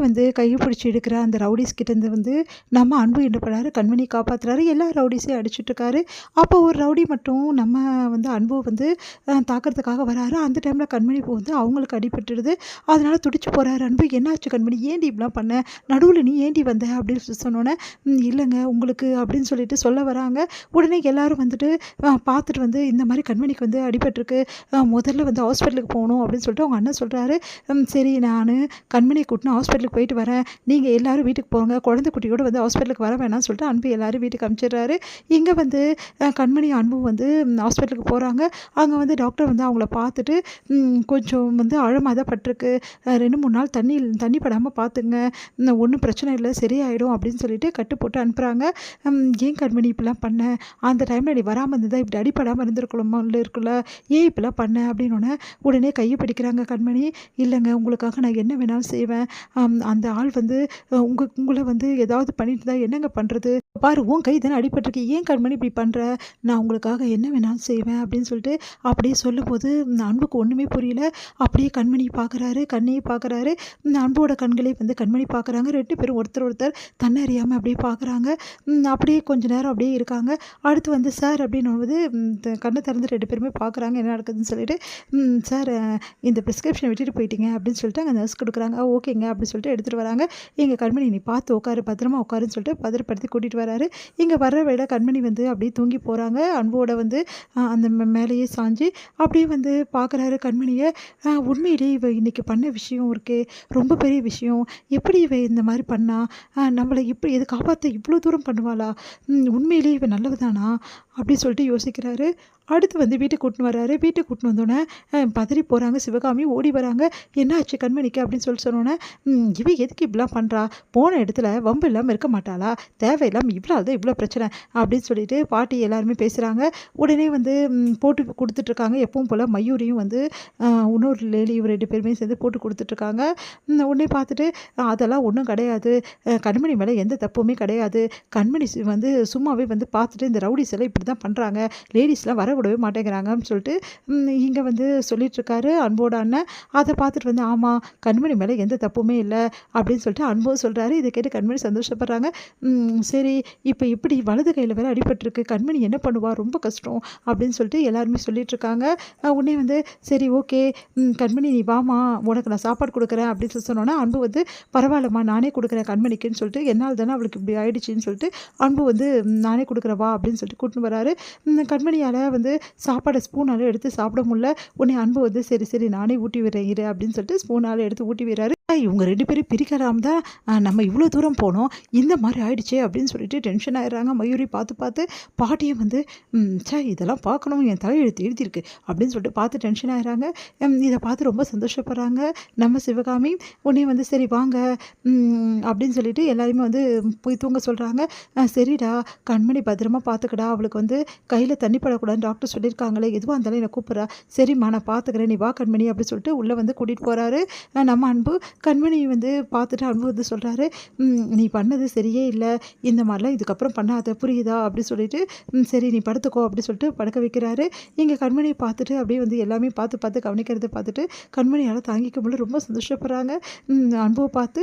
வந்து கையை பிடிச்சி எடுக்கிற அந்த ரவுடிஸ் கிட்டேருந்து வந்து நம்ம அன்பு என்ன பண்ணாரு, கண்மணி காப்பாற்றுறாரு. எல்லா ரவுடிஸையும் அடிச்சுட்ருக்காரு. அப்போ ஒரு ரவுடி மட்டும் நம்ம வந்து அன்பு வந்து தாக்கிறதுக்காக வராரு. அந்த டைமில் கண்மணி வந்து அவங்களுக்கு அடிபட்டுடுது. அதனால துடிச்சு போகிறாரு அன்பு. என்னாச்சு கண்மணி, ஏன்டி இப்படிலாம் பண்ண, நடுவில் நீ ஏன்டி வந்த அப்படின்னு சொன்னோன்னே, இல்லைங்க உங்களுக்கு அப்படின்னு சொல்லிட்டு சொல்ல வராங்க. உடனே எல்லாரும் வந்துட்டு பார்த்துட்டு வந்து இந்த மாதிரி கண்மணிக்கு வந்து அடிபட்டிருக்கு, முதல்ல வந்து ஹாஸ்பிட்டலுக்கு போகணும் அப்படின்னு சொல்லிட்டு அவங்க அண்ணன் சொல்கிறாரு. சரி நான் கண்மணியை கூட்டினு ஹாஸ்பிட்டலுக்கு போயிட்டு வரேன், நீங்கள் எல்லோரும் வீட்டுக்கு போங்க, குழந்தை குட்டியோடு வந்து ஹாஸ்பிட்டலுக்கு வர வேணாம்னு சொல்லிட்டு அன்பு எல்லோரும் வீட்டுக்கு அனுப்பிச்சிடுறாரு. இங்கே வந்து கண்மணி அன்பும் வந்து ஹாஸ்பிட்டலுக்கு போகிறாங்க. அங்கே வந்து டாக்டர் வந்து அவங்கள பார்த்துட்டு கொஞ்சம் வந்து ஆழமாக தான் பட்டிருக்கு, 2-3 நாள் தண்ணி படாமல் பார்த்துங்க, ஒன்றும் பிரச்சனை இல்லை சரியாயிடும் அப்படின்னு சொல்லிட்டு கட்டு போட்டு அனுப்புகிறாங்க. ஏன் கண்மணி இப்படிலாம் பண்ண, அந்த டைமில் நீ வராமல் இருந்ததா இப்படி அடிப்படாமல் இருக்குல்ல, ஏன் இப்படிலாம் பண்ண அப்படின்னோடனே உடனே கையை பிடிக்கிறாங்க கண்மணி. இல்லைங்க உங்களுக்காக நான் என்ன வேணாலும் செய்வேன், அந்த ஆள் வந்து உங்களை வந்து ஏதாவது பண்ணிட்டு தான் என்னங்க பண்ணுறது, பாரு உன் கை தானே அடிபட்டிருக்கு, ஏன் கண்மணி இப்படி பண்ணுற, நான் உங்களுக்காக என்ன வேணாலும் செய்வேன் அப்படின்னு சொல்லிட்டு அப்படியே சொல்லும்போது அன்புக்கு ஒன்றுமே புரியல. அப்படியே கண்மணி பார்க்குறாரு, கண்ணையே பார்க்குறாரு. அன்போட கண்களே வந்து கண்மணி பார்க்குறாங்க. 2 பேரும் ஒருத்தர் தன்னை அறியாமல் அப்படியே பார்க்குறாங்க. அப்படியே கொஞ்ச நேரம் அப்படியே இருக்காங்க. அடுத்து வந்து சார் அப்படின்னும்போது கண்ணை திறந்து 2 பேருமே பார்க்குறாங்க என்ன நடக்குதுன்னு சொல்லிட்டு. சார் இந்த ப்ரிஸ்கிரிப்ஷனை விட்டுட்டு போயிட்டீங்க அப்படின்னு சொல்லிட்டு அங்கே நர்ஸ் கொடுக்குறாங்க. ஓகேங்க அப்படின்னு சொல்லிட்டு எடுத்துகிட்டு வராங்க. எங்கள் கண்மணி நீ பார்த்து உட்காரு, பத்திரமா உட்காருன்னு சொல்லிட்டு பத்திரப்படுத்தி கூட்டிகிட்டு வராரு. இங்கே வர்ற வேலை கண்மணி வந்து அப்படியே தூங்கி போகிறாங்க. அன்போட வந்து அந்த மேலேயே சாஞ்சு அப்படியே வந்து பார்க்குறாரு கண்மணியை. உண்மையிலேயே இவ இன்றைக்கி பண்ண விஷயம் இருக்கே ரொம்ப பெரிய விஷயம், எப்படி இவ இந்த மாதிரி பண்ணா, நம்மளை இப்படி எது காப்பாற்ற இவ்வளோ தூரம் பண்ணுவாளா, உண்மையிலேயே இவ நல்லவதானா அப்படின்னு சொல்லிட்டு யோசிக்கிறாரு. அடுத்து வந்து வீட்டுக்கு கூட்டின்னு வராரு. வீட்டுக்கு கூட்டின்னு வந்தோடனே பதறி போகிறாங்க சிவகாமி, ஓடி வராங்க. என்ன ஆச்சு கண்மணிக்கு அப்படின்னு சொன்னோன்னே, இவ எதுக்கு இப்படிலாம் பண்ணுறா, போன இடத்துல வம்பு இல்லாமல் இருக்க மாட்டாளா, தேவையில்லாமல் தான் இவ்வளோ பிரச்சனை அப்படின்னு சொல்லிட்டு பாட்டி எல்லாருமே பேசுகிறாங்க. உடனே வந்து போட்டு கொடுத்துட்ருக்காங்க. எப்பவும் போல் மயூரியும் வந்து இன்னொரு லேடி 2 பேருமே சேர்ந்து போட்டு கொடுத்துட்ருக்காங்க. உடனே பார்த்துட்டு அதெல்லாம் ஒன்றும் கிடையாது, கண்மணி மேலே எந்த தப்புமே கிடையாது, கண்மணி வந்து சும்மாவே வந்து பார்த்துட்டு இந்த ரவுடிஸ் எல்லாம் இப்படி தான் பண்ணுறாங்க, லேடிஸ்லாம் வரவிடவே மாட்டேங்கிறாங்கன்னு சொல்லிட்டு இங்கே வந்து சொல்லிகிட்ருக்காரு அன்போட அண்ணன். அதை பார்த்துட்டு வந்து ஆமாம் கண்மணி மேலே எந்த தப்புமே இல்லை அப்படின்னு சொல்லிட்டு அன்போடு சொல்கிறாரு. இதை கேட்டு கண்மணி சந்தோஷப்படுறாங்க. சரி இப்போ இப்படி வலது கையில் வேறு அடிபட்டிருக்கு, கண்மணி என்ன பண்ணுவா, ரொம்ப கஷ்டம் அப்படின்னு சொல்லிட்டு எல்லாருமே சொல்லிகிட்ருக்காங்க. உடனே வந்து சரி ஓகே கண்மணி நீ வாமா, உனக்கு நான் சாப்பாடு கொடுக்குறேன் அப்படின்னு சொன்னோன்னா அன்பு வந்து பரவாயில்லம்மா நானே கொடுக்குறேன் கண்மணிக்குன்னு சொல்லிட்டு, என்னால் தானே அவளுக்கு இப்படி ஆயிடுச்சின்னு சொல்லிட்டு அன்பு வந்து நானே கொடுக்குறேன் வா அப்படின்னு சொல்லிட்டு கூட்டின்னு வராரு. கண்மணியால் வந்து சாப்பாடை ஸ்பூனால் எடுத்து சாப்பிட முடியல. உடனே அன்பு வந்து சரி சரி நானே ஊட்டி விடுறேன் இரு அப்படின்னு சொல்லிட்டு ஸ்பூனால் எடுத்து ஊட்டி விடுறாரு. இவங்க 2 பேரும் பிரிக்கலாம் தான் நம்ம இவ்வளோ தூரம் போனோம், இந்த மாதிரி ஆயிடுச்சே அப்படின்னு சொல்லிட்டு டென்ஷன் ஆகிடுறாங்க. மயூரி பார்த்து பாட்டியும் வந்து இதெல்லாம் பார்க்கணும், என் தலையெழுத்து எழுதியிருக்கு அப்படின்னு சொல்லிட்டு பார்த்து டென்ஷன் ஆகிடுறாங்க. இதை பார்த்து ரொம்ப சந்தோஷப்படுறாங்க நம்ம சிவகாமி. உடனே வந்து சரி வாங்க அப்படின்னு சொல்லிட்டு எல்லாருமே வந்து போய் தூங்க சொல்கிறாங்க. சரிடா கண்மணி பத்திரமா பார்த்துக்கடா, அவளுக்கு வந்து கையில் தண்ணி படக்கூடாதுன்னு டாக்டர் சொல்லியிருக்காங்களே, எதுவாக இருந்தாலும் என்னை கூப்பிட்றா, சரிம்மா நான் பார்த்துக்கிறேன் நீ வா கண்மணி அப்படின்னு சொல்லிட்டு உள்ளே வந்து கூட்டிகிட்டு போகிறாரு நம்ம அன்பு. கண்மணி வந்து பார்த்துட்டு அன்பு வந்து சொல்கிறாரு, நீ பண்ணது சரியே இல்லை, இந்த மாதிரிலாம் இதுக்கப்புறம் பண்ணாத புரியுதா அப்படி சொல்லிட்டு, சரி நீ படுத்துக்கோ அப்படி சொல்லிட்டு படுக்க வைக்கிறாரு. இங்கே கண்மணியை பார்த்துட்டு அப்படியே வந்து எல்லாமே பார்த்து கவனிக்கிறத பார்த்துட்டு கண்மணியால் தாங்கிக்க முடியல, ரொம்ப சந்தோஷப்படுறாங்க. அன்புவை பார்த்து